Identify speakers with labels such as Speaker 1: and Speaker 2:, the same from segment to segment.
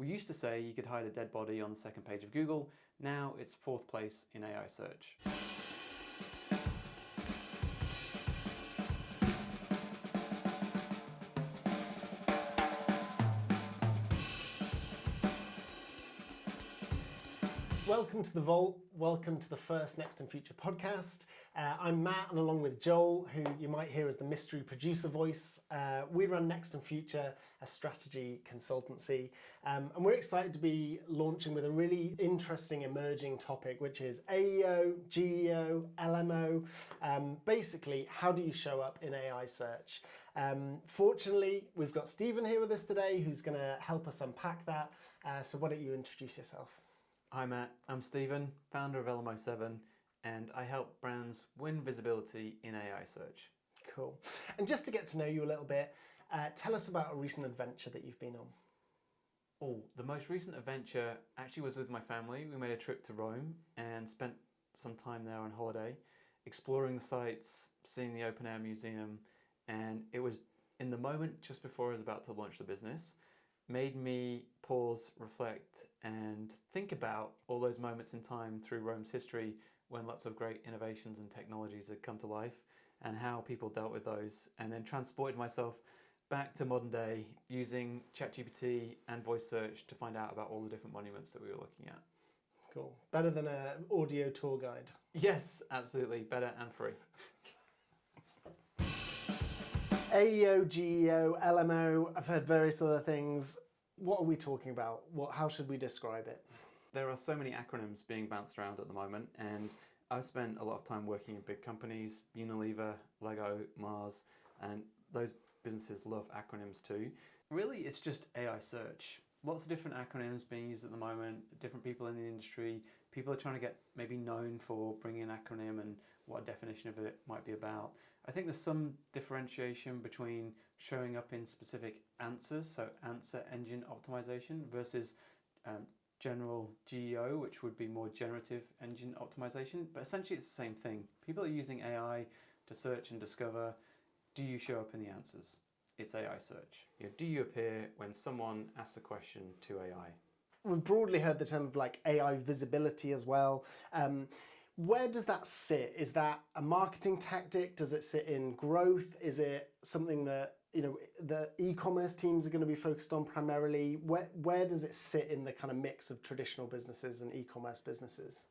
Speaker 1: We used to say you could hide a dead body on the second page of Google. Now it's fourth place in AI search.
Speaker 2: Welcome to The Vault. Welcome to the first Next and Future podcast. I'm Matt, and along with Joel, who you might hear as the mystery producer voice, we run Next and Future, a strategy consultancy. And we're excited to be launching with a really interesting emerging topic, which is AEO, GEO, LMO. Basically, how do you show up in AI search? Fortunately, we've got Stephen here with us today, who's going to help us unpack that. So why don't you introduce yourself?
Speaker 1: Hi Matt, I'm Stephen, founder of LMO7, and I help brands win visibility in AI search.
Speaker 2: Cool. And just to get to know you a little bit, tell us about a recent adventure that you've been on.
Speaker 1: Oh, the most recent adventure actually was with my family. We made a trip to Rome and spent some time there on holiday, exploring the sites, seeing the open air museum, and it was in the moment just before I was about to launch the business. Made me pause, reflect, and think about all those moments in time through Rome's history when lots of great innovations and technologies had come to life and how people dealt with those, and then transported myself back to modern day using ChatGPT and voice search to find out about all the different monuments that we were looking at.
Speaker 2: Cool. Better than an audio tour guide.
Speaker 1: Yes, absolutely. Better and free.
Speaker 2: AEO, GEO, LMO, I've heard various other things. What are we talking about? How should we describe it?
Speaker 1: There are so many acronyms being bounced around at the moment, and I've spent a lot of time working in big companies, Unilever, Lego, Mars, and those businesses love acronyms too. Really, it's just AI search. Lots of different acronyms being used at the moment, different people in the industry. People are trying to get maybe known for bringing an acronym and what a definition of it might be about. I think there's some differentiation between showing up in specific answers, so answer engine optimization, versus general GEO, which would be more generative engine optimization. But essentially it's the same thing. People are using AI to search and discover, do you show up in the answers? It's AI search. Do you appear when someone asks a question to AI?
Speaker 2: We've broadly heard the term of like AI visibility as well. Where does that sit? Is that a marketing tactic? Does it sit in growth? Is it something that the e-commerce teams are going to be focused on primarily? Where does it sit in the kind of mix of traditional businesses and e-commerce businesses?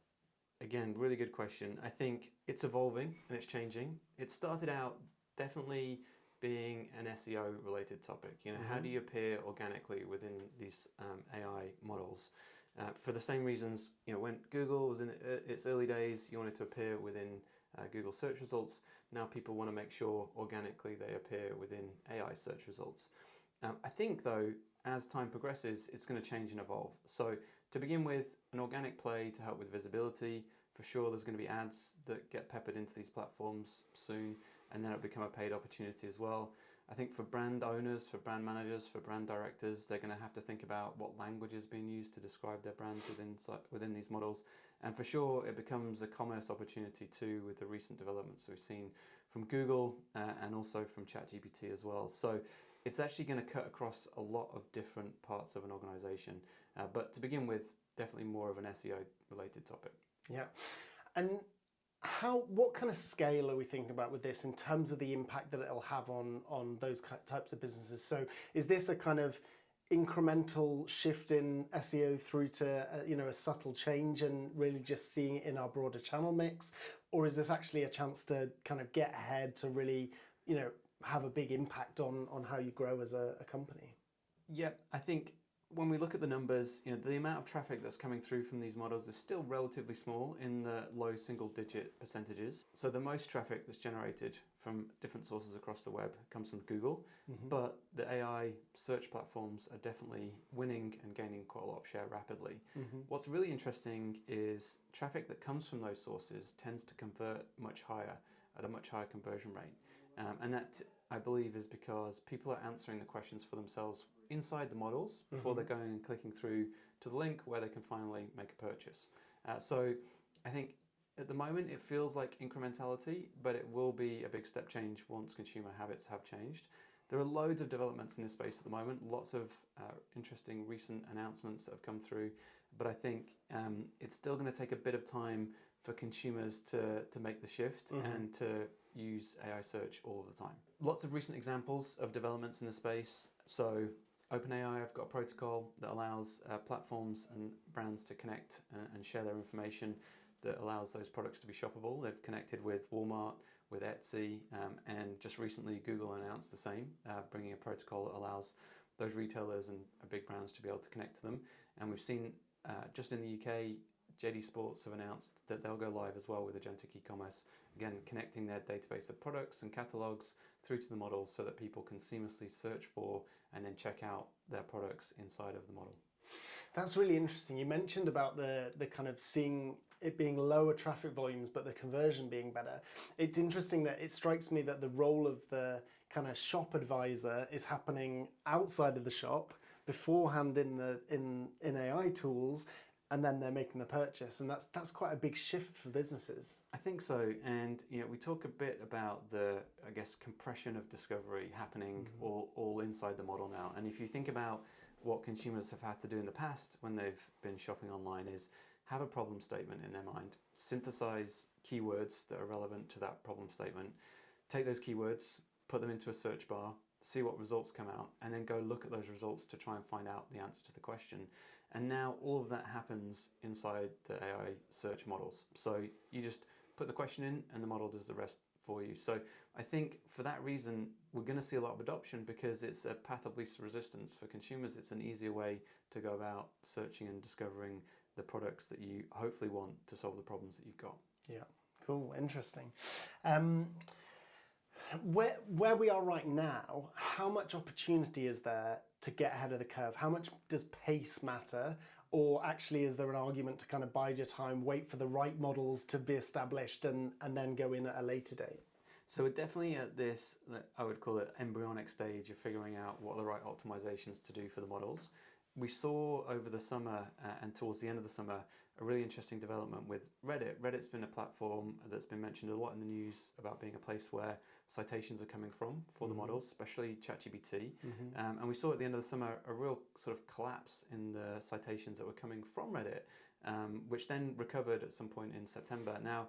Speaker 1: Again, really good question. I think it's evolving and it's changing. It started out definitely being an SEO related topic. How do you appear organically within these AI models? For the same reasons, when Google was in its early days, you wanted to appear within Google search results. Now people want to make sure organically they appear within AI search results. I think though, as time progresses, it's going to change and evolve. So to begin with, an organic play to help with visibility. For sure, there's going to be ads that get peppered into these platforms soon, and then it'll become a paid opportunity as well. I think for brand owners, for brand managers, for brand directors, they're going to have to think about what language is being used to describe their brands within these models. And for sure, it becomes a commerce opportunity too with the recent developments we've seen from Google and also from ChatGPT as well. So it's actually going to cut across a lot of different parts of an organization. But to begin with, definitely more of an SEO related topic.
Speaker 2: Yeah. And what kind of scale are we thinking about with this in terms of the impact that it'll have on those types of businesses? So is this a kind of incremental shift in SEO through to a subtle change and really just seeing it in our broader channel mix? Or is this actually a chance to kind of get ahead to really have a big impact on how you grow as a company?
Speaker 1: Yeah, I think when we look at the numbers, the amount of traffic that's coming through from these models is still relatively small in the low single-digit percentages. So the most traffic that's generated from different sources across the web comes from Google, but the AI search platforms are definitely winning and gaining quite a lot of share rapidly. What's really interesting is traffic that comes from those sources tends to convert much higher, at a much higher conversion rate. And that, I believe, is because people are answering the questions for themselves inside the models before they're going and clicking through to the link where they can finally make a purchase. So I think at the moment it feels like incrementality, but it will be a big step change once consumer habits have changed. There are loads of developments in this space at the moment, lots of interesting recent announcements that have come through, but I think it's still going to take a bit of time for consumers to make the shift and to use AI search all the time. Lots of recent examples of developments in the space. So OpenAI have got a protocol that allows platforms and brands to connect and share their information that allows those products to be shoppable. They've connected with Walmart, with Etsy, and just recently Google announced the same, bringing a protocol that allows those retailers and big brands to be able to connect to them. And we've seen just in the UK, JD Sports have announced that they'll go live as well with agentic e-commerce, again connecting their database of products and catalogs through to the model so that people can seamlessly search for and then check out their products inside of the model.
Speaker 2: That's really interesting. You mentioned about the kind of seeing it being lower traffic volumes, but the conversion being better. It's interesting that it strikes me that the role of the kind of shop advisor is happening outside of the shop, beforehand in AI tools, and then they're making the purchase, and that's quite a big shift for businesses.
Speaker 1: I think so, and we talk a bit about the, I guess, compression of discovery happening all inside the model now. And if you think about what consumers have had to do in the past when they've been shopping online is have a problem statement in their mind, synthesize keywords that are relevant to that problem statement, take those keywords, put them into a search bar, see what results come out, and then go look at those results to try and find out the answer to the question. And now all of that happens inside the AI search models. So you just put the question in and the model does the rest for you. So I think for that reason, we're going to see a lot of adoption because it's a path of least resistance for consumers. It's an easier way to go about searching and discovering the products that you hopefully want to solve the problems that you've got.
Speaker 2: Yeah, cool, interesting. Where we are right now, how much opportunity is there to get ahead of the curve? How much does pace matter? Or actually is there an argument to kind of bide your time, wait for the right models to be established and then go in at a later date?
Speaker 1: So we're definitely at this, I would call it embryonic stage of figuring out what are the right optimizations to do for the models. We saw over the summer and towards the end of the summer a really interesting development with Reddit. Reddit's been a platform that's been mentioned a lot in the news about being a place where citations are coming from for the models, especially ChatGPT. And we saw at the end of the summer a real sort of collapse in the citations that were coming from Reddit, which then recovered at some point in September. Now,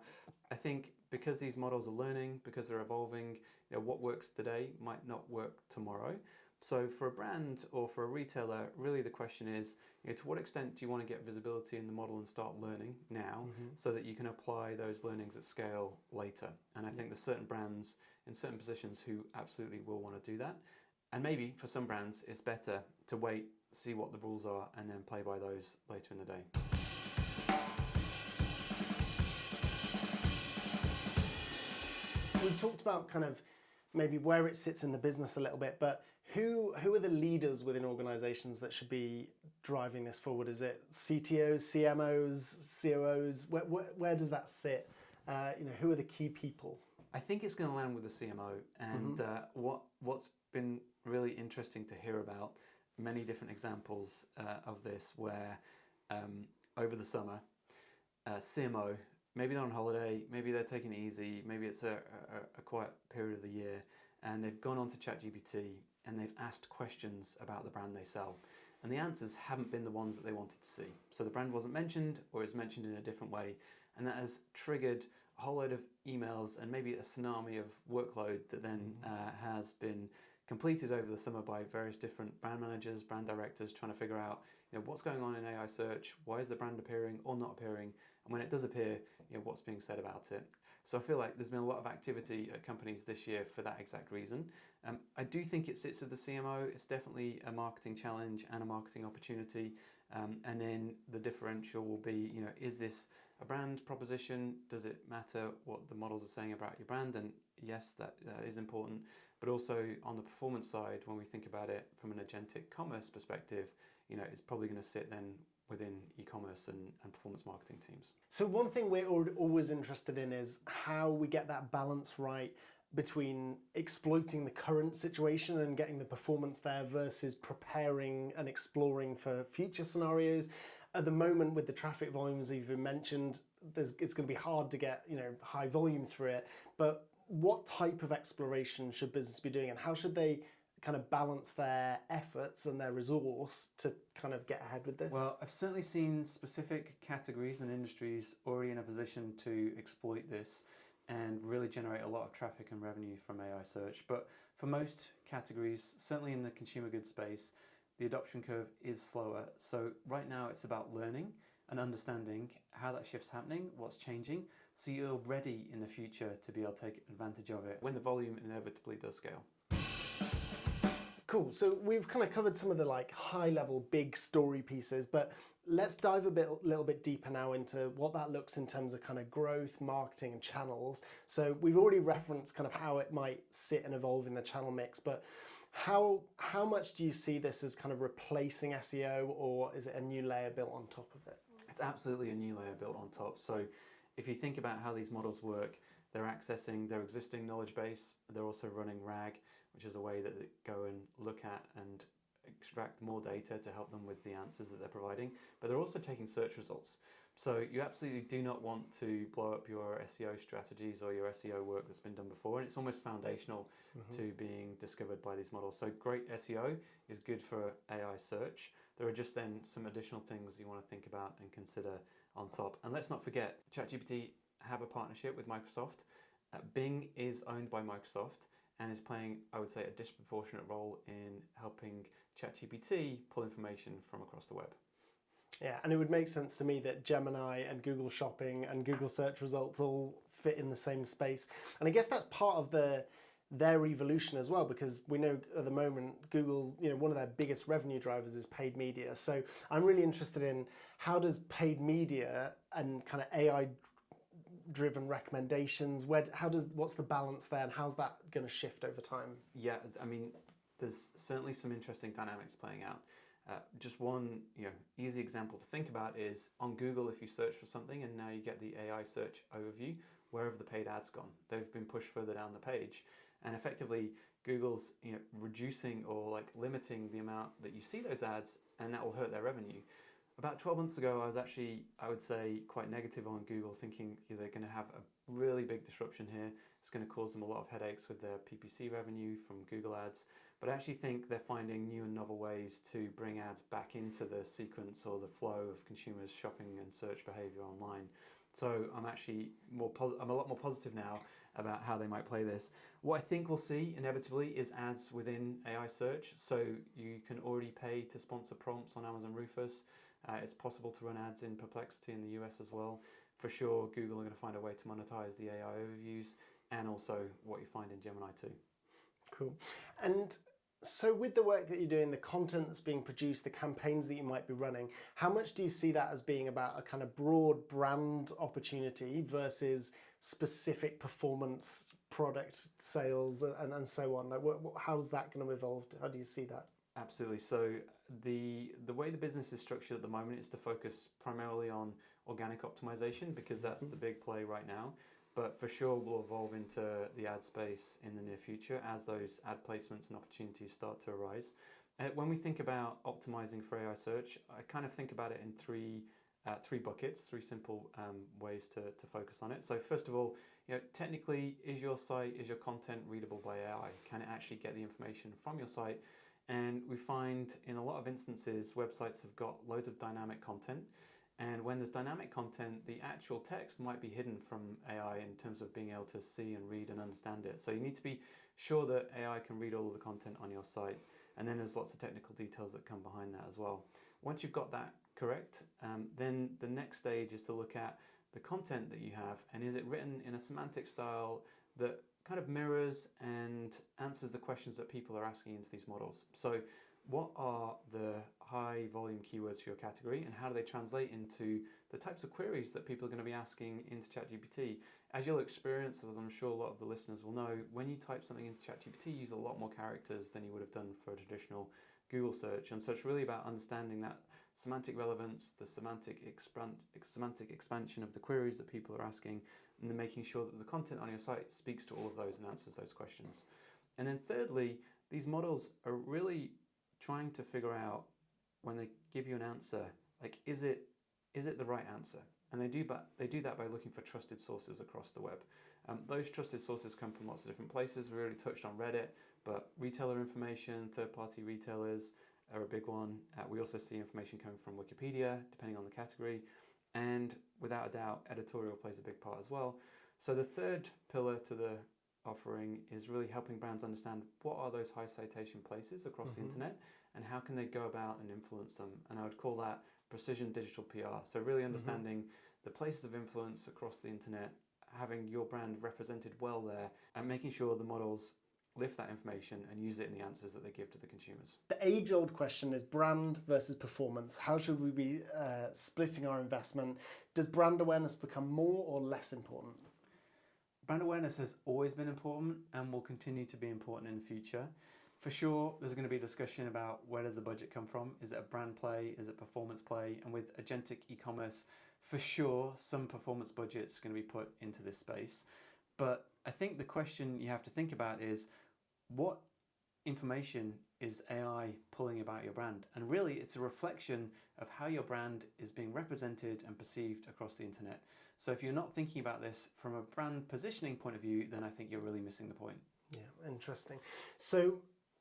Speaker 1: I think because these models are learning, because they're evolving, what works today might not work tomorrow. So for a brand or for a retailer, really the question is, to what extent do you want to get visibility in the model and start learning now so that you can apply those learnings at scale later? And I think there's certain brands in certain positions who absolutely will want to do that. And maybe for some brands, it's better to wait, see what the rules are, and then play by those later in the day.
Speaker 2: We talked about kind of maybe where it sits in the business a little bit, but who are the leaders within organizations that should be driving this forward? Is it CTOs, CMOs, COOs? Where does that sit? Who are the key people?
Speaker 1: I think it's going to land with the CMO. And what's been really interesting to hear about many different examples of this where over the summer, CMO, maybe they're on holiday, maybe they're taking it easy, maybe it's a quiet period of the year, and they've gone on to ChatGPT and they've asked questions about the brand they sell. And the answers haven't been the ones that they wanted to see. So the brand wasn't mentioned, or it's mentioned in a different way. And that has triggered a whole load of emails and maybe a tsunami of workload that then has been completed over the summer by various different brand managers, brand directors, trying to figure out what's going on in AI search, why is the brand appearing or not appearing, and when it does appear, what's being said about it. So I feel like there's been a lot of activity at companies this year for that exact reason. I do think it sits with the CMO. It's definitely a marketing challenge and a marketing opportunity. And then the differential will be, is this a brand proposition? Does it matter what the models are saying about your brand? And yes, that is important. But also on the performance side, when we think about it from an agentic commerce perspective, it's probably going to sit then within e-commerce and performance marketing teams.
Speaker 2: So one thing we're always interested in is how we get that balance right between exploiting the current situation and getting the performance there versus preparing and exploring for future scenarios. At the moment, with the traffic volumes you've mentioned, it's going to be hard to get high volume through it. But what type of exploration should business be doing, and how should they kind of balance their efforts and their resource to kind of get ahead with this?
Speaker 1: Well, I've certainly seen specific categories and industries already in a position to exploit this and really generate a lot of traffic and revenue from AI search. But for most categories, certainly in the consumer goods space, the adoption curve is slower. So right now it's about learning and understanding how that shift's happening, what's changing, so you're ready in the future to be able to take advantage of it when the volume inevitably does scale.
Speaker 2: Cool. So we've kind of covered some of the like high level big story pieces, but let's dive little bit deeper now into what that looks in terms of kind of growth, marketing and channels. So we've already referenced kind of how it might sit and evolve in the channel mix, but how much do you see this as kind of replacing SEO, or is it a new layer built on top of it?
Speaker 1: It's absolutely a new layer built on top. So if you think about how these models work, they're accessing their existing knowledge base. They're also running RAG, which is a way that they go and look at and extract more data to help them with the answers that they're providing. But they're also taking search results. So you absolutely do not want to blow up your SEO strategies or your SEO work that's been done before. And it's almost foundational to being discovered by these models. So great SEO is good for AI search. There are just then some additional things you want to think about and consider on top. And let's not forget, ChatGPT have a partnership with Microsoft. Bing is owned by Microsoft and is playing, I would say, a disproportionate role in helping ChatGPT pull information from across the web.
Speaker 2: Yeah, and it would make sense to me that Gemini and Google Shopping and Google search results all fit in the same space. And I guess that's part of their evolution as well, because we know at the moment Google's, one of their biggest revenue drivers is paid media. So I'm really interested in how does paid media and kind of AI driven recommendations, what's the balance there, and how's that going to shift over time?
Speaker 1: Yeah, I mean, there's certainly some interesting dynamics playing out. Just one easy example to think about is on Google, if you search for something and now you get the AI search overview, where have the paid ads gone? They've been pushed further down the page. And effectively, Google's reducing or like limiting the amount that you see those ads, and that will hurt their revenue. About 12 months ago, I was actually, I would say, quite negative on Google, thinking they're going to have a really big disruption here. It's going to cause them a lot of headaches with their PPC revenue from Google ads. But I actually think they're finding new and novel ways to bring ads back into the sequence or the flow of consumers' shopping and search behavior online. So I'm actually I'm a lot more positive now about how they might play this. What I think we'll see inevitably is ads within AI search. So you can already pay to sponsor prompts on Amazon Rufus. It's possible to run ads in Perplexity in the US as well. For sure, Google are going to find a way to monetize the AI overviews, and also what you find in Gemini too.
Speaker 2: Cool. And so with the work that you're doing, the content that's being produced, the campaigns that you might be running, how much do you see that as being about a kind of broad brand opportunity versus specific performance product sales and so on? Like, how's that going to evolve? How do you see that?
Speaker 1: Absolutely. So the way the business is structured at the moment is to focus primarily on organic optimization, because that's the big play right now. But for sure, we'll evolve into the ad space in the near future as those ad placements and opportunities start to arise. When we think about optimizing for AI search, I kind of think about it in three buckets, three simple ways to focus on it. So first of all, technically, is your site, is your content readable by AI? Can it actually get the information from your site? And we find in a lot of instances, websites have got loads of dynamic content. And when there's dynamic content, the actual text might be hidden from AI in terms of being able to see and read and understand it. So you need to be sure that AI can read all of the content on your site. And then there's lots of technical details that come behind that as well. Once you've got that correct, then the next stage is to look at the content that you have, and is it written in a semantic style that kind of mirrors and answers the questions that people are asking into these models. So what are the high volume keywords for your category, and how do they translate into the types of queries that people are going to be asking into ChatGPT? As you'll experience, as I'm sure a lot of the listeners will know, when you type something into ChatGPT, you use a lot more characters than you would have done for a traditional Google search. And so it's really about understanding that semantic relevance, the semantic expansion of the queries that people are asking, and then making sure that the content on your site speaks to all of those and answers those questions. And then thirdly, these models are really trying to figure out, when they give you an answer, like, is it the right answer? And they do that by looking for trusted sources across the web. Those trusted sources come from lots of different places. We already touched on Reddit, but retailer information, third-party retailers are a big one. We also see information coming from Wikipedia, depending on the category, and without a doubt, editorial plays a big part as well. So the third pillar to the offering is really helping brands understand what are those high citation places across the internet and how can they go about and influence them. And I would call that precision digital PR. So really understanding the places of influence across the internet, having your brand represented well there, and making sure the models lift that information and use it in the answers that they give to the consumers.
Speaker 2: The age-old question is brand versus performance. How should we be splitting our investment? Does brand awareness become more or less important?
Speaker 1: Brand awareness has always been important and will continue to be important in the future. For sure, there's going to be a discussion about where does the budget come from? Is it a brand play? Is it performance play? And with agentic e-commerce, for sure, some performance budget's going to be put into this space. But I think the question you have to think about is, what information is AI pulling about your brand? And really, it's a reflection of how your brand is being represented and perceived across the internet. So if you're not thinking about this from a brand positioning point of view, then I think you're really missing the point.
Speaker 2: Yeah, interesting. So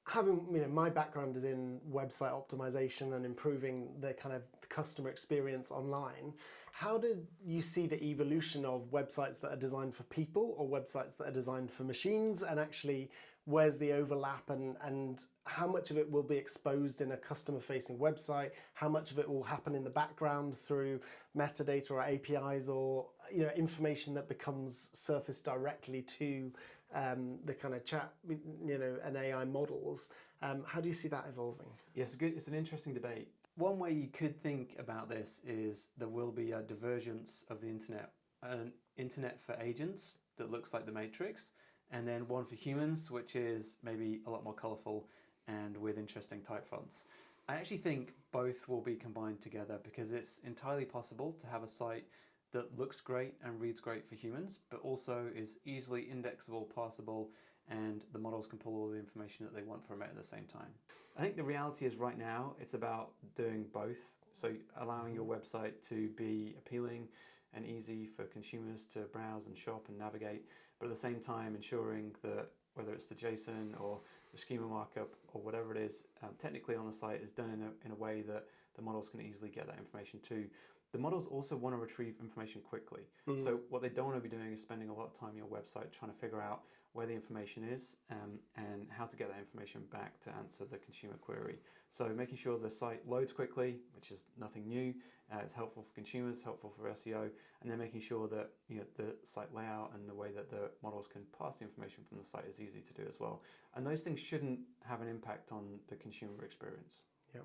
Speaker 2: having, my background is in website optimization and improving the kind of customer experience online. How do you see the evolution of websites that are designed for people or websites that are designed for machines? And actually, where's the overlap and how much of it will be exposed in a customer-facing website? How much of it will happen in the background through metadata or APIs or information that becomes surfaced directly to the kind of chat, and AI models? How do you see that evolving?
Speaker 1: Yes, it's an interesting debate. One way you could think about this is there will be a divergence of the internet, an internet for agents that looks like the Matrix, and then one for humans, which is maybe a lot more colorful and with interesting type fonts. I actually think both will be combined together because it's entirely possible to have a site that looks great and reads great for humans, but also is easily indexable, parsable, and the models can pull all the information that they want from it at the same time. I think the reality is right now it's about doing both. So allowing your website to be appealing and easy for consumers to browse and shop and navigate, but at the same time ensuring that whether it's the JSON or the schema markup or whatever it is, technically on the site is done in a way that the models can easily get that information too. The models also want to retrieve information quickly. So what they don't want to be doing is spending a lot of time on your website trying to figure out where the information is and how to get that information back to answer the consumer query. So making sure the site loads quickly, which is nothing new, it's helpful for consumers, helpful for SEO, and then making sure that the site layout and the way that the models can pass the information from the site is easy to do as well. And those things shouldn't have an impact on the consumer experience.
Speaker 2: Yeah.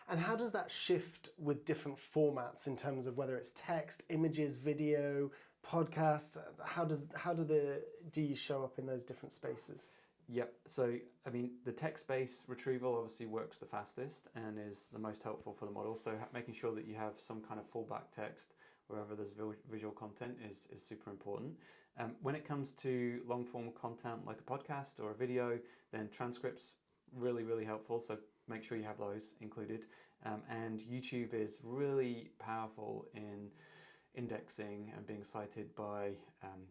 Speaker 2: And how does that shift with different formats in terms of whether it's text, images, video, podcasts? Do you show up in those different spaces?
Speaker 1: Yep. So, the text-based retrieval obviously works the fastest and is the most helpful for the model. So making sure that you have some kind of fallback text wherever there's visual content is super important. When it comes to long-form content like a podcast or a video, then transcripts really, really helpful. So make sure you have those included. And YouTube is really powerful in indexing and being cited by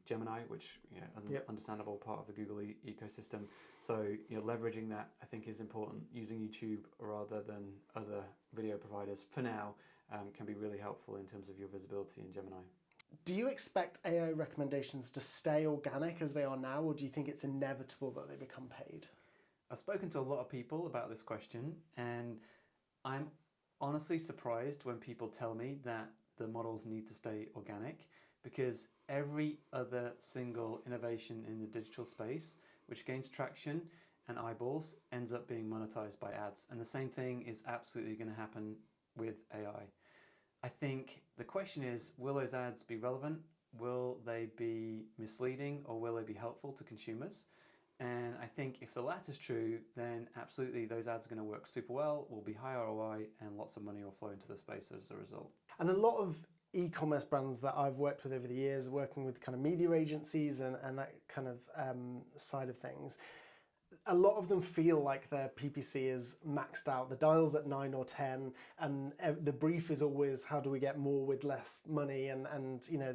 Speaker 1: Gemini, which is an understandable part of the Google ecosystem. So leveraging that, I think, is important. Using YouTube rather than other video providers for now can be really helpful in terms of your visibility in Gemini.
Speaker 2: Do you expect AI recommendations to stay organic as they are now, or do you think it's inevitable that they become paid?
Speaker 1: I've spoken to a lot of people about this question, and I'm honestly surprised when people tell me that the models need to stay organic, because every other single innovation in the digital space which gains traction and eyeballs ends up being monetized by ads. And the same thing is absolutely going to happen with AI. I think the question is, will those ads be relevant? Will they be misleading, or will they be helpful to consumers? And I think if the latter's true, then absolutely those ads are going to work super well, will be high ROI, and lots of money will flow into the space as a result.
Speaker 2: And a lot of e-commerce brands that I've worked with over the years, working with kind of media agencies and that kind of side of things, a lot of them feel like their PPC is maxed out. The dial's at 9 or 10, and the brief is always how do we get more with less money, and you know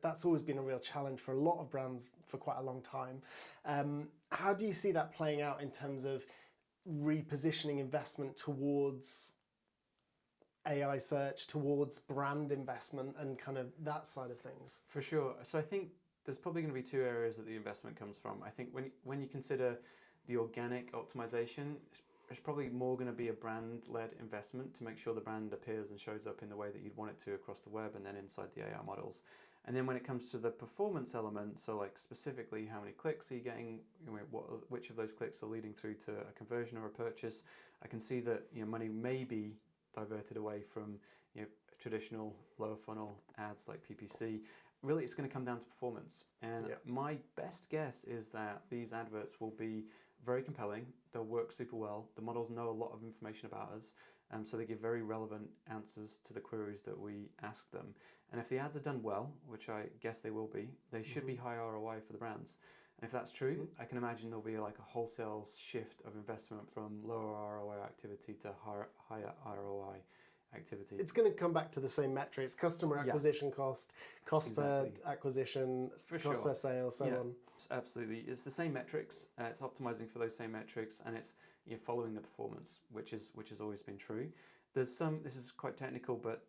Speaker 2: that's always been a real challenge for a lot of brands for quite a long time. How do you see that playing out in terms of repositioning investment towards AI search, towards brand investment, and kind of that side of things?
Speaker 1: For sure. So I think there's probably going to be two areas that the investment comes from. I think when you consider the organic optimization, it's probably more going to be a brand-led investment to make sure the brand appears and shows up in the way that you'd want it to across the web and then inside the AI models. And then when it comes to the performance element, so like specifically how many clicks are you getting, you know, which of those clicks are leading through to a conversion or a purchase, I can see that, you know, money may be diverted away from, you know, traditional lower funnel ads like PPC. Really, it's going to come down to performance. And my best guess is that these adverts will be very compelling. They'll work super well. The models know a lot of information about us, so they give very relevant answers to the queries that we ask them. And if the ads are done well, which I guess they will be, they should be high ROI for the brands. And if that's true, I can imagine there'll be like a wholesale shift of investment from lower ROI activity to higher ROI activity.
Speaker 2: It's going to come back to the same metrics: customer acquisition cost, cost per acquisition, cost per sale, so on.
Speaker 1: Absolutely, it's the same metrics. It's optimizing for those same metrics, and it's, you know, following the performance, which has always been true. There's some. This is quite technical, but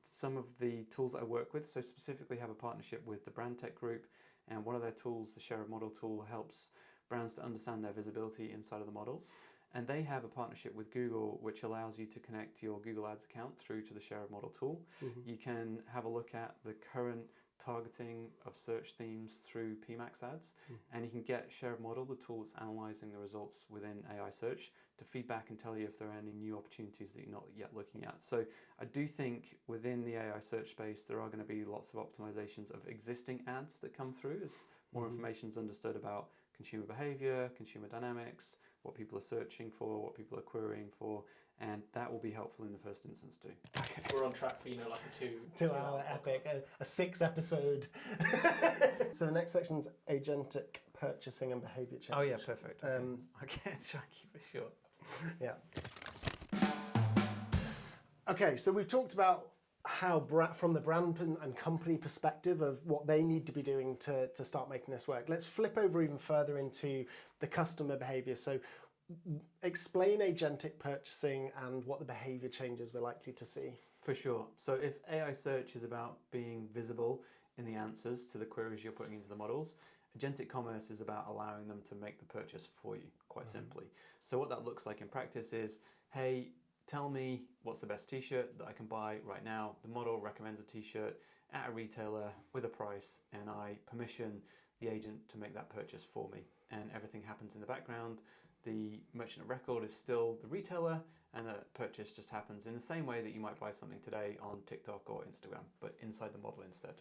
Speaker 1: some of the tools that I work with. So specifically, have a partnership with the Brand Tech Group, and one of their tools, the Share of Model tool, helps brands to understand their visibility inside of the models. And they have a partnership with Google, which allows you to connect your Google Ads account through to the Share of Model tool. You can have a look at the current targeting of search themes through PMax ads, and you can get Share of Model, the tool that's analyzing the results within AI search, to feedback and tell you if there are any new opportunities that you're not yet looking at. So I do think within the AI search space, there are going to be lots of optimizations of existing ads that come through as more information is understood about consumer behavior, consumer dynamics, what people are searching for, what people are querying for, and that will be helpful in the first instance too.
Speaker 3: We're on track for, you know, like a
Speaker 2: two-hour epic, a 6-episode. So the next section's agentic purchasing and behavior change.
Speaker 1: Oh yeah, perfect. Okay. Okay, try and keep it short.
Speaker 2: Yeah. Okay, so we've talked about how from the brand and company perspective of what they need to be doing to start making this work. Let's flip over even further into the customer behavior. So explain agentic purchasing and what the behavior changes we're likely to see.
Speaker 1: For sure. So if AI search is about being visible in the answers to the queries you're putting into the models, agentic commerce is about allowing them to make the purchase for you, quite simply. So what that looks like in practice is, hey, tell me what's the best t-shirt that I can buy right now. The model recommends a t-shirt at a retailer with a price, and I permission the agent to make that purchase for me. And everything happens in the background. The merchant of record is still the retailer, and the purchase just happens in the same way that you might buy something today on TikTok or Instagram, but inside the model instead.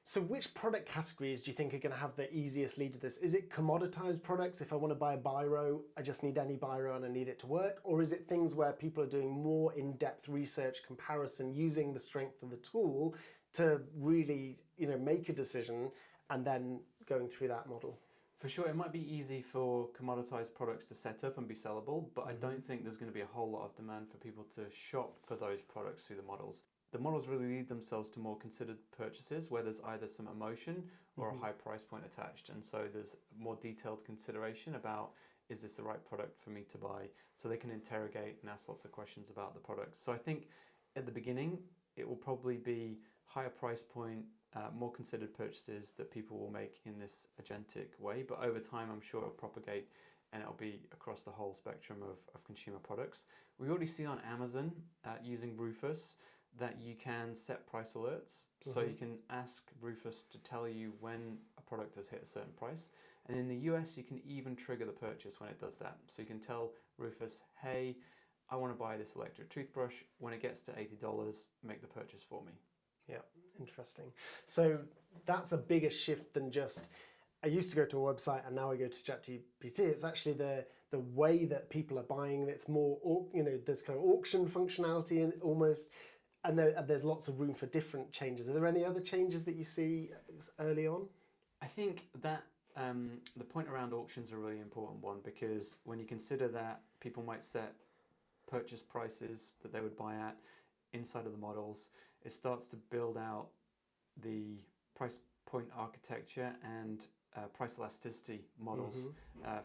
Speaker 2: So which product categories do you think are going to have the easiest lead to this? Is it commoditized products? If I want to buy a biro, I just need any biro and I need it to work? Or is it things where people are doing more in-depth research, comparison, using the strength of the tool to really, you know, make a decision and then going through that model?
Speaker 1: For sure, it might be easy for commoditized products to set up and be sellable, but I don't think there's going to be a whole lot of demand for people to shop for those products through the models. The models really lead themselves to more considered purchases where there's either some emotion or a high price point attached. And so there's more detailed consideration about, is this the right product for me to buy? So they can interrogate and ask lots of questions about the product. So I think at the beginning, it will probably be higher price point, more considered purchases that people will make in this agentic way. But over time, I'm sure it'll propagate and it'll be across the whole spectrum of consumer products. We already see on Amazon using Rufus that you can set price alerts. So you can ask Rufus to tell you when a product has hit a certain price. And in the US, you can even trigger the purchase when it does that. So you can tell Rufus, hey, I want to buy this electric toothbrush. When it gets to $80, make the purchase for me.
Speaker 2: Yeah, interesting. So that's a bigger shift than just, I used to go to a website and now I go to ChatGPT. It's actually the way that people are buying. It's more, you know, there's kind of auction functionality in almost, and there's lots of room for different changes. Are there any other changes that you see early on?
Speaker 1: I think that the point around auctions are a really important one, because when you consider that people might set purchase prices that they would buy at inside of the models, it starts to build out the price point architecture and price elasticity models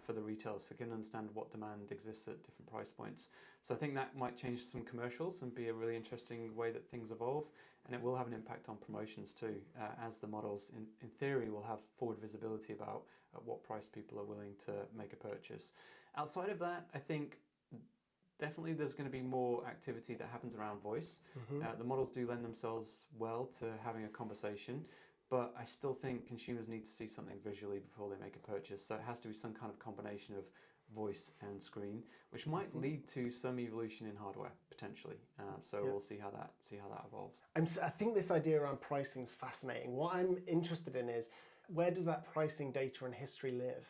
Speaker 1: for the retailers, so you can understand what demand exists at different price points. So I think that might change some commercials and be a really interesting way that things evolve, and it will have an impact on promotions too, as the models in theory will have forward visibility about at what price people are willing to make a purchase. Outside of that, I think definitely there's going to be more activity that happens around voice. The models do lend themselves well to having a conversation, but I still think consumers need to see something visually before they make a purchase. So it has to be some kind of combination of voice and screen, which might lead to some evolution in hardware potentially. We'll see how that evolves.
Speaker 2: I think this idea around pricing is fascinating. What I'm interested in is, where does that pricing data and history live?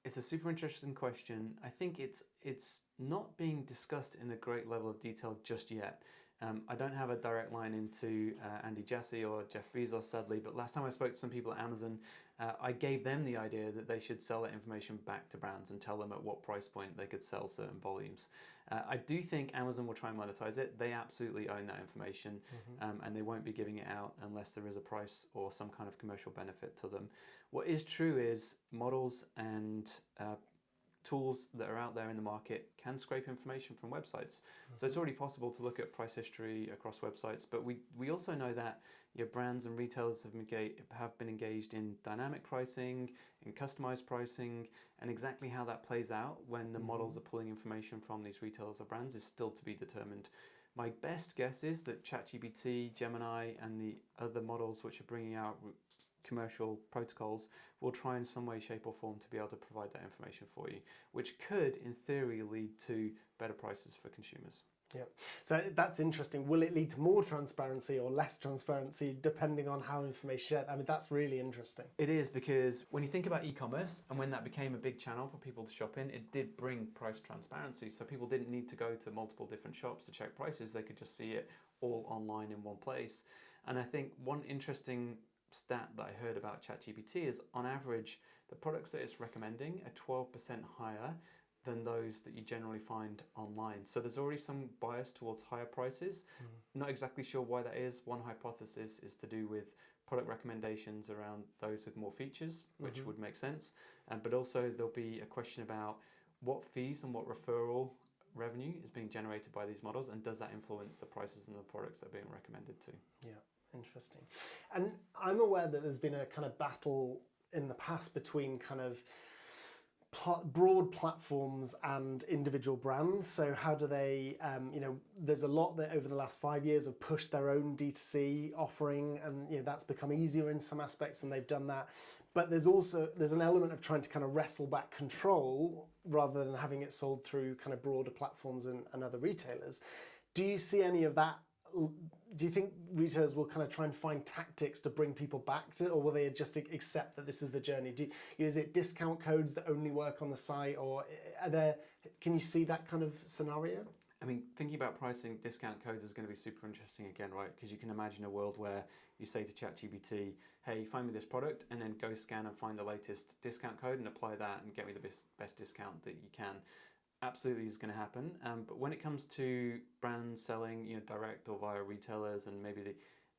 Speaker 1: It's a super interesting question. I think it's not being discussed in a great level of detail just yet. I don't have a direct line into Andy Jassy or Jeff Bezos, sadly, but last time I spoke to some people at Amazon, I gave them the idea that they should sell that information back to brands and tell them at what price point they could sell certain volumes. I do think Amazon will try and monetize it. They absolutely own that information, and they won't be giving it out unless there is a price or some kind of commercial benefit to them. What is true is models and tools that are out there in the market can scrape information from websites. So it's already possible to look at price history across websites, but we also know that brands and retailers have been engaged in dynamic pricing, in customized pricing, and exactly how that plays out when the models are pulling information from these retailers or brands is still to be determined. My best guess is that ChatGPT, Gemini, and the other models which are bringing out commercial protocols will try in some way, shape or form to be able to provide that information for you, which could in theory lead to better prices for consumers.
Speaker 2: Yeah, so that's interesting. Will it lead to more transparency or less transparency depending on how information is shared? I mean, that's really interesting.
Speaker 1: It is, because when you think about e-commerce and when that became a big channel for people to shop in, it did bring price transparency. So people didn't need to go to multiple different shops to check prices. They could just see it all online in one place. And I think one interesting stat that I heard about ChatGPT is, on average, the products that it's recommending are 12% higher than those that you generally find online. So there's already some bias towards higher prices. Not exactly sure why that is. One hypothesis is to do with product recommendations around those with more features, which would make sense. But also there'll be a question about what fees and what referral revenue is being generated by these models, and does that influence the prices and the products that are being recommended to?
Speaker 2: Yeah. Interesting. And I'm aware that there's been a kind of battle in the past between kind of broad platforms and individual brands. So how do they, there's a lot that over the last 5 years have pushed their own D2C offering, and that's become easier in some aspects, and they've done that. But there's an element of trying to kind of wrestle back control rather than having it sold through kind of broader platforms and other retailers. Do you see any of that? Do you think retailers will kind of try and find tactics to bring people back to it, or will they just accept that this is the journey? Is it discount codes that only work on the site, or can you see that kind of scenario?
Speaker 1: I mean, thinking about pricing, discount codes is going to be super interesting again, right? Because you can imagine a world where you say to ChatGPT, hey, find me this product, and then go scan and find the latest discount code and apply that and get me the best discount that you can. Absolutely is going to happen, but when it comes to brands selling direct or via retailers, and maybe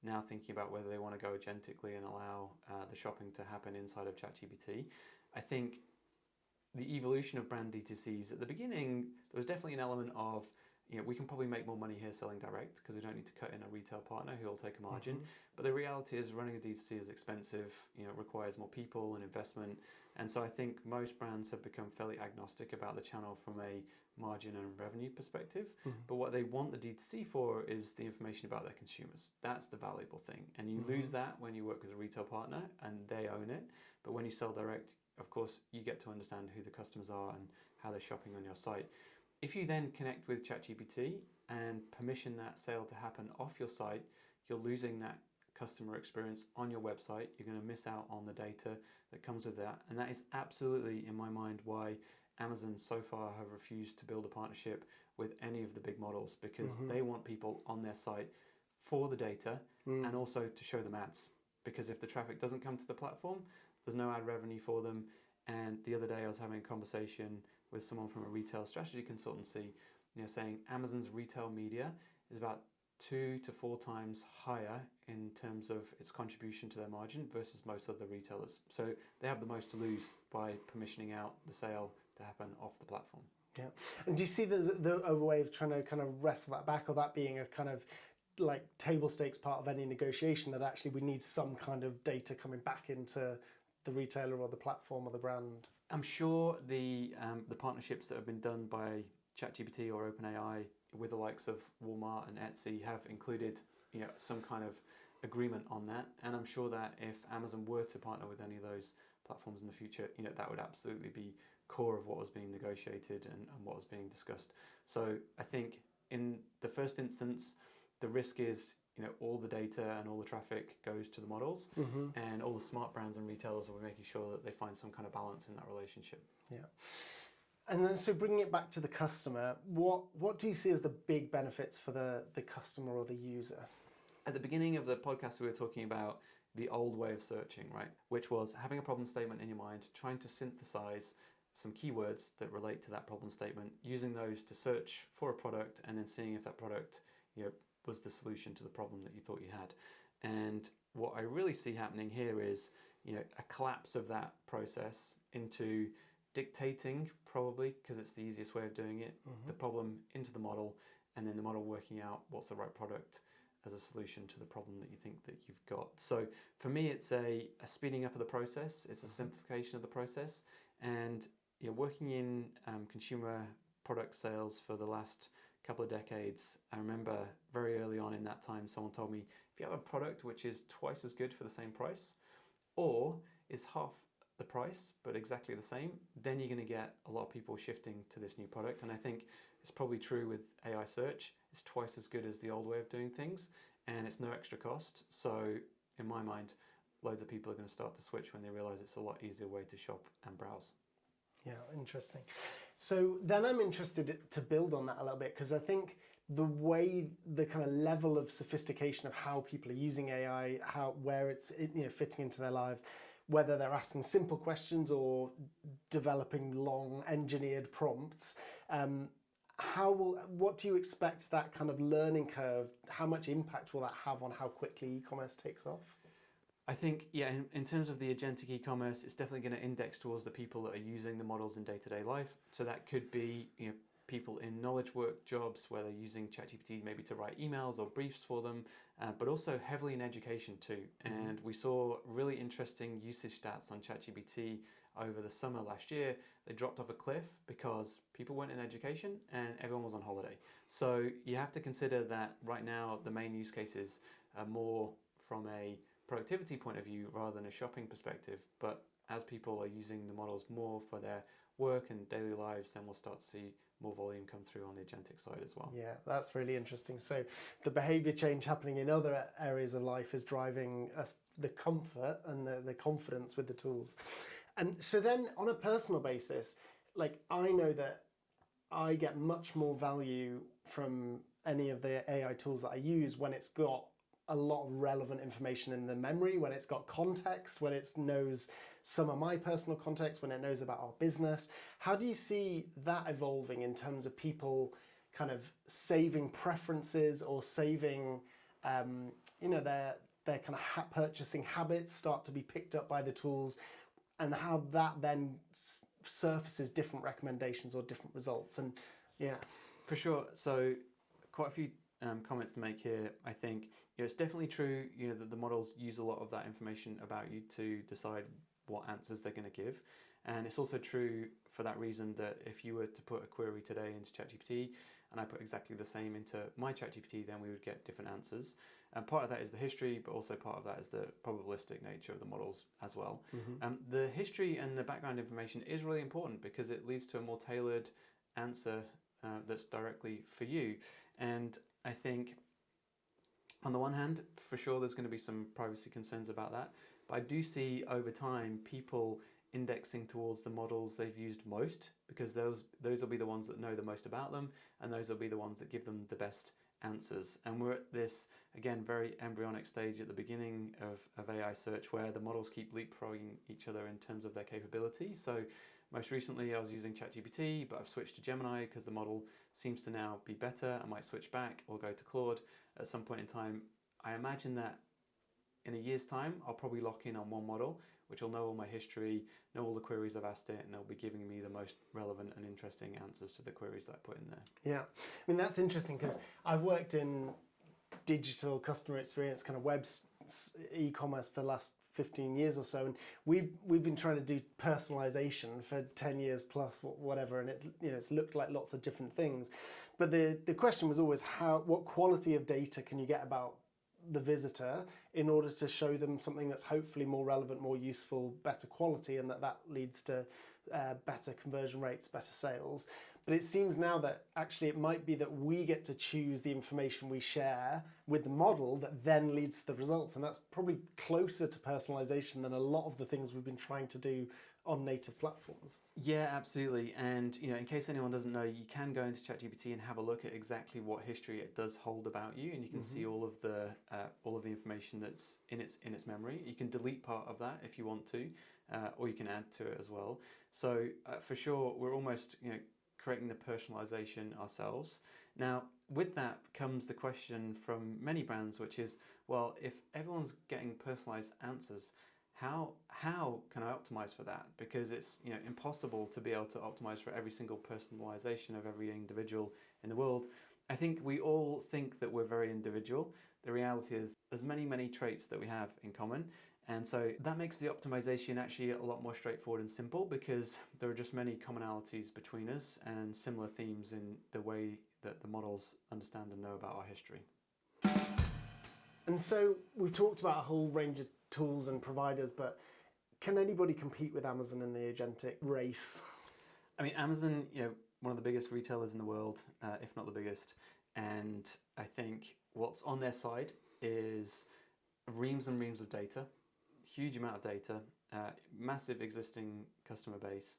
Speaker 1: now thinking about whether they want to go agentically and allow the shopping to happen inside of ChatGPT, I think the evolution of brand D2Cs, at the beginning there was definitely an element of we can probably make more money here selling direct because we don't need to cut in a retail partner who will take a margin. But the reality is running a D2C is expensive, requires more people and investment. And so I think most brands have become fairly agnostic about the channel from a margin and revenue perspective. But what they want the D2C for is the information about their consumers. That's the valuable thing. And you lose that when you work with a retail partner and they own it. But when you sell direct, of course, you get to understand who the customers are and how they're shopping on your site. If you then connect with ChatGPT and permission that sale to happen off your site, you're losing that customer experience on your website. You're going to miss out on the data that comes with that. And that is absolutely, in my mind, why Amazon so far have refused to build a partnership with any of the big models, because they want people on their site for the data and also to show them ads. Because if the traffic doesn't come to the platform, there's no ad revenue for them. And the other day I was having a conversation with someone from a retail strategy consultancy, saying Amazon's retail media is about 2 to 4 times higher in terms of its contribution to their margin versus most other retailers. So they have the most to lose by permissioning out the sale to happen off the platform.
Speaker 2: Yeah. And do you see there's a way of trying to kind of wrestle that back, or that being a kind of like table stakes part of any negotiation, that actually we need some kind of data coming back into the retailer or the platform or the brand?
Speaker 1: I'm sure the partnerships that have been done by ChatGPT or OpenAI with the likes of Walmart and Etsy have included some kind of agreement on that, and I'm sure that if Amazon were to partner with any of those platforms in the future, that would absolutely be core of what was being negotiated and what was being discussed. So I think in the first instance, the risk is all the data and all the traffic goes to the models, and all the smart brands and retailers will be making sure that they find some kind of balance in that relationship.
Speaker 2: Yeah. And then, so bringing it back to the customer, what do you see as the big benefits for the customer or the user?
Speaker 1: At the beginning of the podcast, we were talking about the old way of searching, right? Which was having a problem statement in your mind, trying to synthesize some keywords that relate to that problem statement, using those to search for a product, and then seeing if that product was the solution to the problem that you thought you had. And what I really see happening here is a collapse of that process into dictating, probably because it's the easiest way of doing it, the problem into the model, and then the model working out what's the right product as a solution to the problem that you think that you've got. So for me, it's a speeding up of the process, it's a simplification of the process, and working in consumer product sales for the last couple of decades, I remember very early on in that time, someone told me, if you have a product which is twice as good for the same price, or is half the price but exactly the same, then you're going to get a lot of people shifting to this new product. And I think it's probably true with AI search. It's twice as good as the old way of doing things, and it's no extra cost. So in my mind, loads of people are going to start to switch when they realize it's a lot easier way to shop and browse.
Speaker 2: Yeah, interesting. So then I'm interested to build on that a little bit, because I think the kind of level of sophistication of how people are using AI, where it's fitting into their lives, whether they're asking simple questions or developing long engineered prompts, what do you expect that kind of learning curve, how much impact will that have on how quickly e-commerce takes off?
Speaker 1: I think, in terms of the agentic e-commerce, it's definitely going to index towards the people that are using the models in day-to-day life. So that could be people in knowledge work jobs where they're using ChatGPT maybe to write emails or briefs for them, but also heavily in education too. And we saw really interesting usage stats on ChatGPT over the summer last year. They dropped off a cliff because people weren't in education and everyone was on holiday. So you have to consider that right now the main use cases are more from a productivity point of view rather than a shopping perspective. But as people are using the models more for their work and daily lives, then we'll start to see more volume come through on the agentic side as well.
Speaker 2: Yeah, that's really interesting. So the behavior change happening in other areas of life is driving us the comfort and the confidence with the tools. And so then on a personal basis, like I know that I get much more value from any of the AI tools that I use when it's got a lot of relevant information in the memory, when it's got context, when it knows some of my personal context, when it knows about our business. How do you see that evolving in terms of people kind of saving preferences or saving, their kind of purchasing habits start to be picked up by the tools, and how that then surfaces different recommendations or different results? And yeah.
Speaker 1: For sure. So quite a few comments to make here. I think it's definitely true that the models use a lot of that information about you to decide what answers they're going to give, and it's also true for that reason that if you were to put a query today into ChatGPT and I put exactly the same into my ChatGPT, then we would get different answers. And part of that is the history, but also part of that is the probabilistic nature of the models as well. The history and the background information is really important because it leads to a more tailored answer that's directly for you. And I think on the one hand, for sure, there's going to be some privacy concerns about that. But I do see over time people indexing towards the models they've used most, because those will be the ones that know the most about them, and those will be the ones that give them the best answers. And we're at this, again, very embryonic stage at the beginning of AI search where the models keep leapfrogging each other in terms of their capability. So most recently I was using ChatGPT, but I've switched to Gemini because the model seems to now be better. I might switch back or go to Claude at some point in time. I imagine that in a year's time, I'll probably lock in on one model, which will know all my history, know all the queries I've asked it, and it'll be giving me the most relevant and interesting answers to the queries that I put in there.
Speaker 2: Yeah, I mean, that's interesting because I've worked in digital customer experience, kind of web e-commerce for the last 15 years or so, and we've been trying to do personalization for 10 years plus, whatever, and it's looked like lots of different things. But the question was always what quality of data can you get about the visitor in order to show them something that's hopefully more relevant, more useful, better quality, and that leads to better conversion rates, better sales. But it seems now that actually it might be that we get to choose the information we share with the model that then leads to the results, and that's probably closer to personalization than a lot of the things we've been trying to do on native platforms.
Speaker 1: Yeah, absolutely. And in case anyone doesn't know, you can go into ChatGPT and have a look at exactly what history it does hold about you, and you can see all of the information that's in its memory. You can delete part of that if you want to, or you can add to it as well. So for sure, we're almost creating the personalization ourselves. Now, with that comes the question from many brands, which is, well, if everyone's getting personalized answers, how can I optimize for that? Because it's impossible to be able to optimize for every single personalization of every individual in the world. I think we all think that we're very individual. The reality is there's many traits that we have in common. And so that makes the optimization actually a lot more straightforward and simple because there are just many commonalities between us and similar themes in the way that the models understand and know about our history.
Speaker 2: And so we've talked about a whole range of tools and providers, but can anybody compete with Amazon in the agentic race?
Speaker 1: I mean, Amazon, one of the biggest retailers in the world, if not the biggest. And I think what's on their side is reams and reams of data, huge amount of data, massive existing customer base,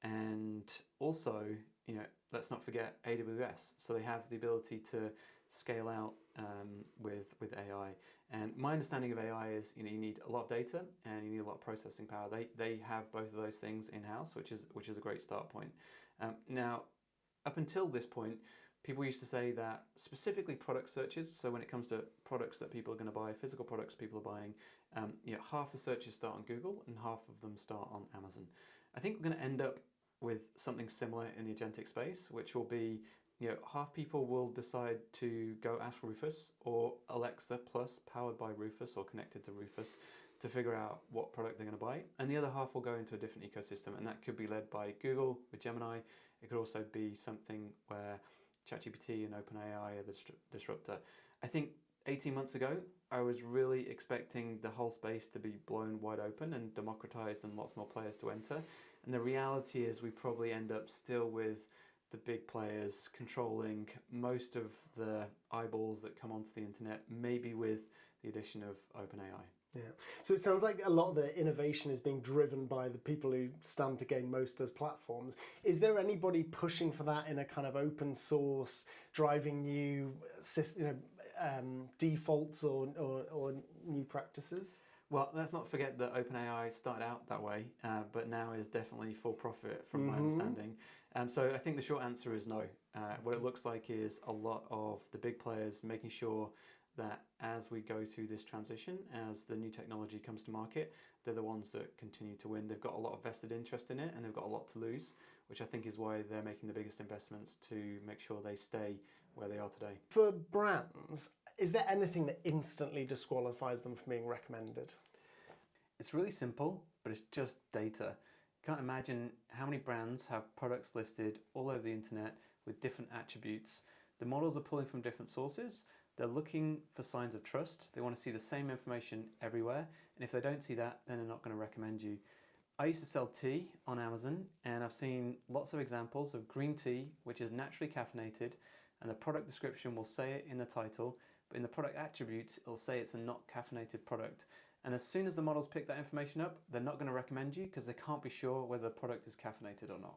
Speaker 1: and also, let's not forget AWS. So they have the ability to scale out with AI. And my understanding of AI is, you need a lot of data and you need a lot of processing power. They have both of those things in-house, which is a great start point. Now, up until this point, people used to say that specifically product searches, so when it comes to products that people are going to buy, physical products people are buying, half the searches start on Google and half of them start on Amazon. I think we're going to end up with something similar in the agentic space, which will be half people will decide to go ask Rufus or Alexa Plus powered by Rufus or connected to Rufus to figure out what product they're going to buy. And the other half will go into a different ecosystem, and that could be led by Google with Gemini. It could also be something where ChatGPT and OpenAI are the disruptor. I think 18 months ago, I was really expecting the whole space to be blown wide open and democratized and lots more players to enter. And the reality is we probably end up still with the big players controlling most of the eyeballs that come onto the internet, maybe with the addition of OpenAI.
Speaker 2: Yeah. So it sounds like a lot of the innovation is being driven by the people who stand to gain most as platforms. Is there anybody pushing for that in a kind of open source, driving new defaults or new practices?
Speaker 1: Well, let's not forget that OpenAI started out that way, but now is definitely for profit from my understanding. So I think the short answer is no. What it looks like is a lot of the big players making sure that as we go through this transition, as the new technology comes to market, they're the ones that continue to win. They've got a lot of vested interest in it and they've got a lot to lose, which I think is why they're making the biggest investments to make sure they stay where they are today.
Speaker 2: For brands, is there anything that instantly disqualifies them from being recommended?
Speaker 1: It's really simple, but it's just data. You can't imagine how many brands have products listed all over the internet with different attributes. The models are pulling from different sources. They're looking for signs of trust. They want to see the same information everywhere. And if they don't see that, then they're not going to recommend you. I used to sell tea on Amazon, and I've seen lots of examples of green tea, which is naturally caffeinated, and the product description will say it in the title, but in the product attributes, it'll say it's a not caffeinated product. And as soon as the models pick that information up, they're not going to recommend you because they can't be sure whether the product is caffeinated or not.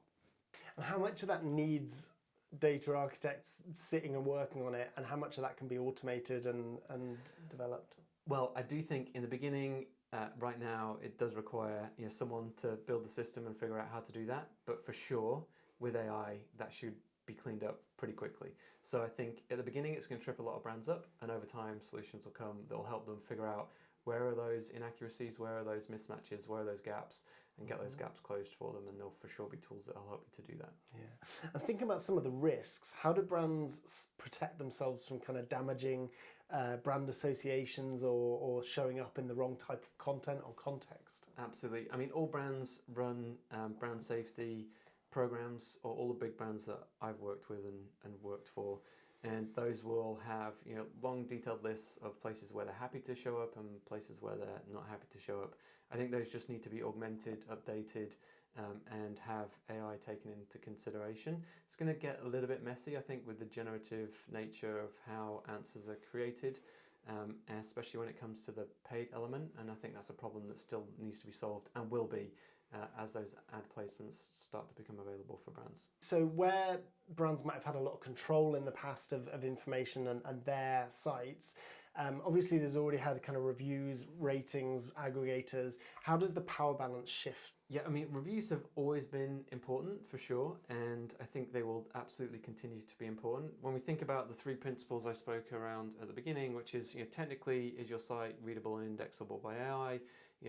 Speaker 2: And how much of that needs data architects sitting and working on it, and how much of that can be automated and developed?
Speaker 1: Well, I do think in the beginning, right now, it does require someone to build the system and figure out how to do that. But for sure, with AI, that should be cleaned up pretty quickly. So I think at the beginning, it's going to trip a lot of brands up, and over time, solutions will come that will help them figure out where are those inaccuracies, where are those mismatches, where are those gaps, and get those gaps closed for them. And there'll for sure be tools that will help you to do that.
Speaker 2: Yeah. And thinking about some of the risks, how do brands protect themselves from kind of damaging brand associations or showing up in the wrong type of content or context?
Speaker 1: Absolutely. I mean, all brands run brand safety programs, or all the big brands that I've worked with and worked for. And those will have long detailed lists of places where they're happy to show up and places where they're not happy to show up. I think those just need to be augmented, updated, and have AI taken into consideration. It's going to get a little bit messy, I think, with the generative nature of how answers are created, especially when it comes to the paid element. And I think that's a problem that still needs to be solved and will be as those ad placements start to become available for brands.
Speaker 2: So where brands might have had a lot of control in the past of information and their sites, obviously there's already had kind of reviews, ratings, aggregators. How does the power balance shift?
Speaker 1: Yeah, I mean, reviews have always been important for sure, and I think they will absolutely continue to be important. When we think about the three principles I spoke around at the beginning, which is, technically, is your site readable and indexable by AI?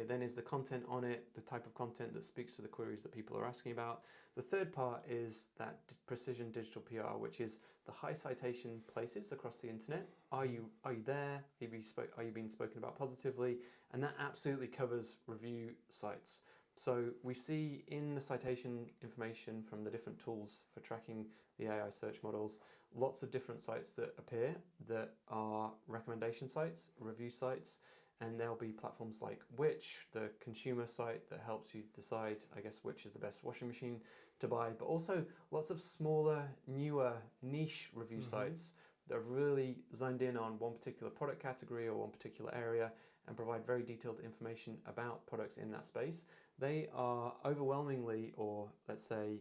Speaker 1: Then is the content on it the type of content that speaks to the queries that people are asking about? The third part is that precision digital PR, which is the high citation places across the internet. Are you there? Are you being spoken about positively? And that absolutely covers review sites. So we see in the citation information from the different tools for tracking the AI search models, lots of different sites that appear that are recommendation sites, review sites, and there'll be platforms like Which, the consumer site that helps you decide, I guess, which is the best washing machine to buy, but also lots of smaller, newer, niche review sites that are really zoned in on one particular product category or one particular area and provide very detailed information about products in that space. They are overwhelmingly, or let's say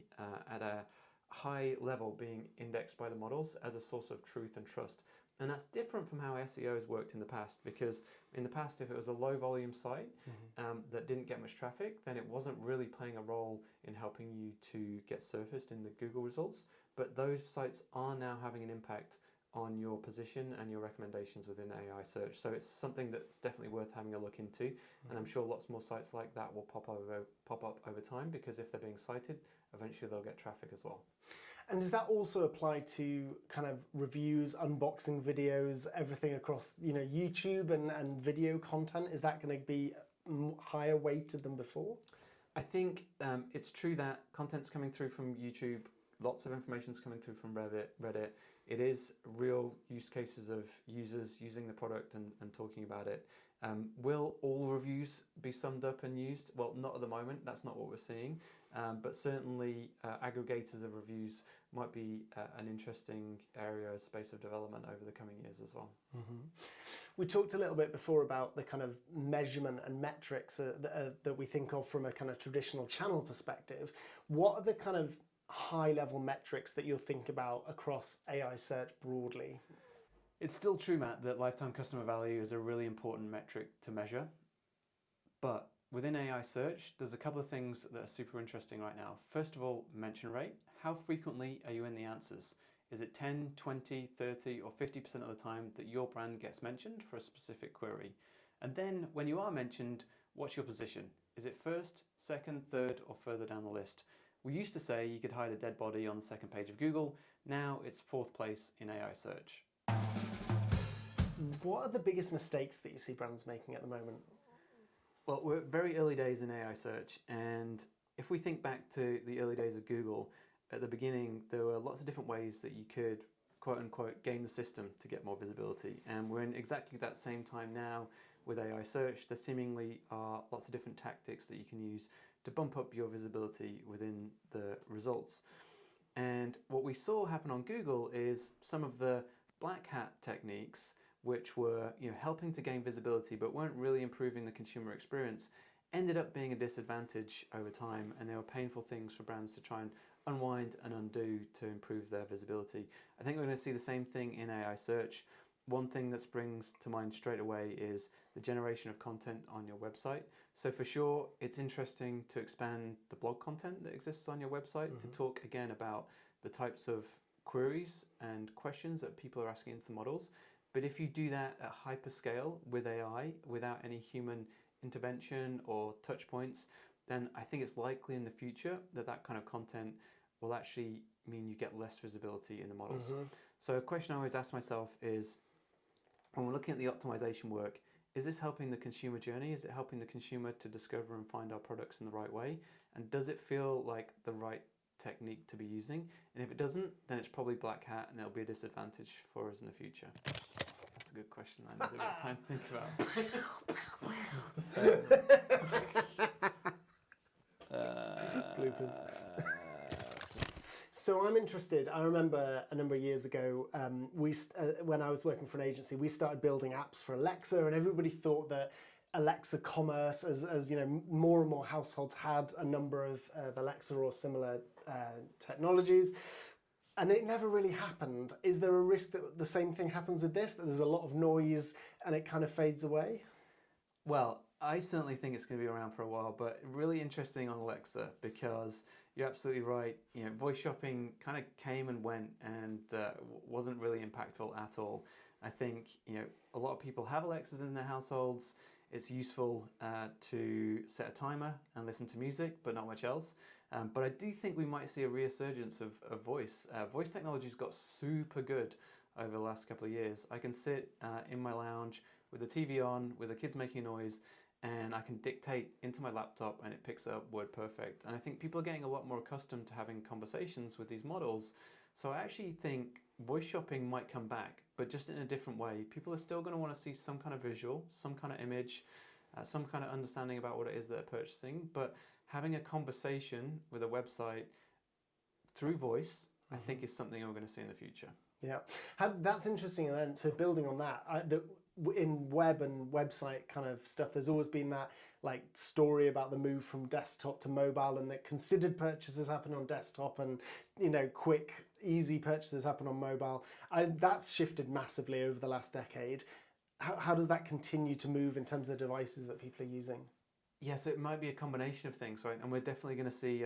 Speaker 1: at a high level, being indexed by the models as a source of truth and trust. And that's different from how SEO has worked in the past, because in the past, if it was a low volume site that didn't get much traffic, then it wasn't really playing a role in helping you to get surfaced in the Google results. But those sites are now having an impact on your position and your recommendations within AI search. So it's something that's definitely worth having a look into. And I'm sure lots more sites like that will pop up over time, because if they're being cited, eventually they'll get traffic as well.
Speaker 2: And does that also apply to kind of reviews, unboxing videos, everything across YouTube and video content? Is that going to be higher weighted than before?
Speaker 1: I think it's true that content's coming through from YouTube, lots of information's coming through from Reddit. It is real use cases of users using the product and talking about it. Will all reviews be summed up and used? Well, not at the moment. That's not what we're seeing. But certainly aggregators of reviews might be an interesting area, space of development over the coming years as well.
Speaker 2: We talked a little bit before about the kind of measurement and metrics that we think of from a kind of traditional channel perspective. What are the kind of high-level metrics that you'll think about across AI search broadly?
Speaker 1: It's still true, Matt, that lifetime customer value is a really important metric to measure. But within AI search, there's a couple of things that are super interesting right now. First of all, mention rate. How frequently are you in the answers? Is it 10, 20, 30, or 50% of the time that your brand gets mentioned for a specific query? And then when you are mentioned, what's your position? Is it first, second, third, or further down the list? We used to say you could hide a dead body on the second page of Google. Now it's fourth place in AI search.
Speaker 2: What are the biggest mistakes that you see brands making at the moment?
Speaker 1: Well, we're very early days in AI search, and if we think back to the early days of Google, at the beginning there were lots of different ways that you could quote unquote game the system to get more visibility, and we're in exactly that same time now with AI search. There seemingly are lots of different tactics that you can use to bump up your visibility within the results. And what we saw happen on Google is some of the black hat techniques, which were helping to gain visibility but weren't really improving the consumer experience, ended up being a disadvantage over time, and they were painful things for brands to try and unwind and undo to improve their visibility. I think we're going to see the same thing in AI search. One thing that springs to mind straight away is the generation of content on your website. So for sure, it's interesting to expand the blog content that exists on your website to talk again about the types of queries and questions that people are asking into the models. But if you do that at hyperscale with AI, without any human intervention or touch points, then I think it's likely in the future that that kind of content will actually mean you get less visibility in the models. So a question I always ask myself is, when we're looking at the optimization work, is this helping the consumer journey? Is it helping the consumer to discover and find our products in the right way? And does it feel like the right technique to be using? And if it doesn't, then it's probably black hat and it'll be a disadvantage for us in the future. That's a good question. I need a bit of time to think about.
Speaker 2: Bloopers. So I'm interested. I remember a number of years ago, when I was working for an agency, we started building apps for Alexa, and everybody thought that Alexa commerce, as you know, more and more households had a number of Alexa or similar technologies, and it never really happened. Is there a risk that the same thing happens with this, that there's a lot of noise and it kind of fades away?
Speaker 1: Well, I certainly think it's going to be around for a while, but really interesting on Alexa, because you're absolutely right. You know, voice shopping kind of came and went and wasn't really impactful at all. I think, you know, a lot of people have Alexas in their households. It's useful to set a timer and listen to music, but not much else. But I do think we might see a resurgence of voice. Voice technology's got super good over the last couple of years. I can sit in my lounge with the TV on, with the kids making noise, and I can dictate into my laptop and it picks up word perfect. And I think people are getting a lot more accustomed to having conversations with these models. So I actually think voice shopping might come back, but just in a different way. People are still going to want to see some kind of visual, some kind of image, some kind of understanding about what it is they're purchasing. But having a conversation with a website through voice, I think is something we're going to see in the future.
Speaker 2: Yeah, that's interesting. And then, so building on that, in web and website kind of stuff, there's always been that like story about the move from desktop to mobile, and that considered purchases happen on desktop, and you know, quick, easy purchases happen on mobile. That's shifted massively over the last decade. How does that continue to move in terms of the devices that people are using?
Speaker 1: Yes, it might be a combination of things, right? And we're definitely going to see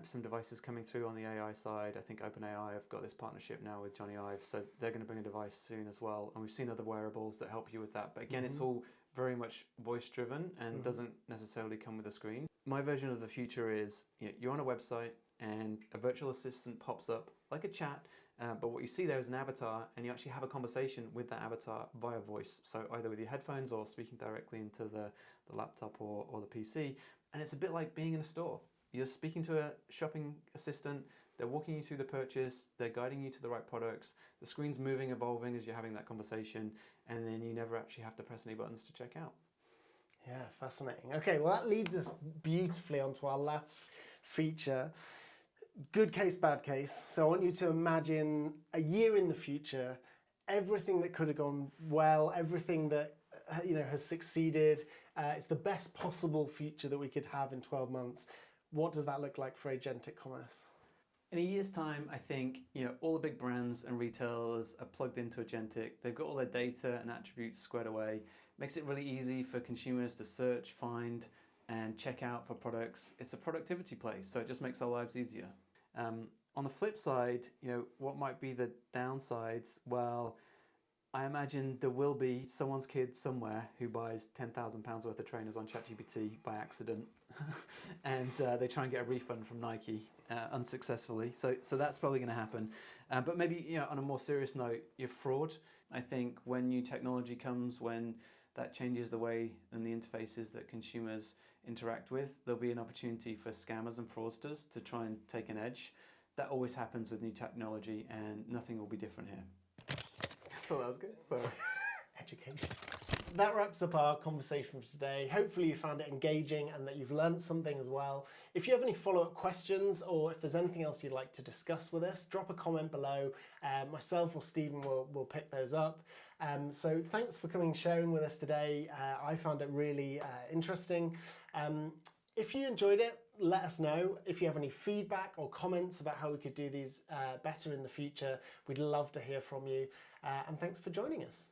Speaker 1: some devices coming through on the AI side. I think OpenAI have got this partnership now with Johnny Ive, so they're going to bring a device soon as well. And we've seen other wearables that help you with that. But again, it's all very much voice-driven and doesn't necessarily come with a screen. My version of the future is, you know, you're on a website and a virtual assistant pops up like a chat, but what you see there is an avatar, and you actually have a conversation with that avatar via voice. So either with your headphones or speaking directly into the laptop or the PC. And it's a bit like being in a store. You're speaking to a shopping assistant, they're walking you through the purchase, they're guiding you to the right products, the screen's moving, evolving as you're having that conversation, and then you never actually have to press any buttons to check out.
Speaker 2: Yeah, fascinating. Okay, well that leads us beautifully onto our last feature. Good case, bad case. So I want you to imagine a year in the future, everything that could have gone well, everything that has succeeded. It's the best possible future that we could have in 12 months. What does that look like for agentic commerce?
Speaker 1: In a year's time, I think all the big brands and retailers are plugged into agentic. They've got all their data and attributes squared away. Makes it really easy for consumers to search, find, and check out for products. It's a productivity play, so it just makes our lives easier. On the flip side, what might be the downsides? Well, I imagine there will be someone's kid somewhere who buys £10,000 worth of trainers on ChatGPT by accident, and they try and get a refund from Nike unsuccessfully. So that's probably going to happen. But maybe on a more serious note, your fraud. I think when new technology comes, when that changes the way and the interfaces that consumers interact with, there'll be an opportunity for scammers and fraudsters to try and take an edge. That always happens with new technology, and nothing will be different here. I thought that was good. So.
Speaker 2: Education. That wraps up our conversation for today. Hopefully you found it engaging and that you've learned something as well. If you have any follow-up questions, or if there's anything else you'd like to discuss with us, drop a comment below. Myself or Stephen will pick those up. So thanks for coming and sharing with us today. I found it really interesting. If you enjoyed it, let us know if you have any feedback or comments about how we could do these better in the future. We'd love to hear from you. And thanks for joining us.